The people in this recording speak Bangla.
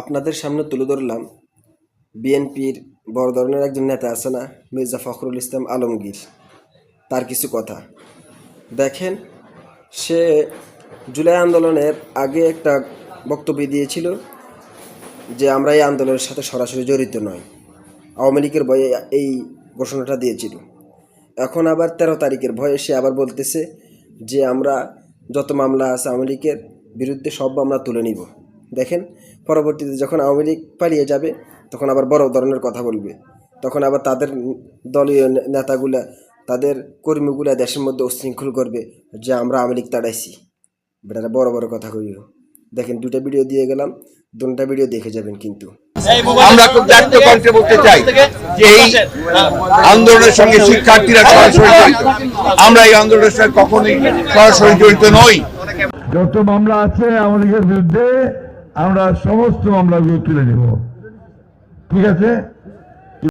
আপনাদের সামনে তুলে ধরলাম বিএনপির বড় ধরনের একজন নেতা আছে না, মির্জা ফখরুল ইসলাম আলমগীর। তার কিছু কথা দেখেন। সে জুলাই আন্দোলনের আগে একটা বক্তব্য দিয়েছিল যে আমরা এই আন্দোলনের সাথে সরাসরি জড়িত নয়, আওয়ামী লীগের ভয়ে এই ঘোষণাটা দিয়েছিল। এখন আবার 13 তারিখের ভয়ে সে আবার বলতেছে যে আমরা যত মামলা আছে আওয়ামী লীগের বিরুদ্ধে সব মামলা তুলে নিব। দেখেন, পরবর্তীতে যখন আওয়ামী লীগ পালিয়ে যাবে তখন আবার বড় ধরনের কথা বলবে। তখন আবার তাদের দলীয় নেতাগুলা, তাদের কর্মীগুলা দেশের মধ্যে উচ্ছৃঙ্খল করবে যে আমরা আওয়ামী লীগ তাড়াইছি। বেটারা বড় বড় কথা কইব। দেখেন, 2টা ভিডিও দিয়ে গেলাম, 2টা ভিডিও দেখে যাবেন। কিন্তু আমরা খুব দায়িত্ব কণ্ঠে বলতে চাই যে এই আন্দোলনের সঙ্গে শিক্ষার্থীরা সরাসরি জড়িত। আমরা এই আন্দোলনের সঙ্গে কখনোই সরাসরি জড়িত নই। যত মামলা আছে আমাদের বিরুদ্ধে আমরা সমস্ত মামলাগুলো তুলে নেব, ঠিক আছে।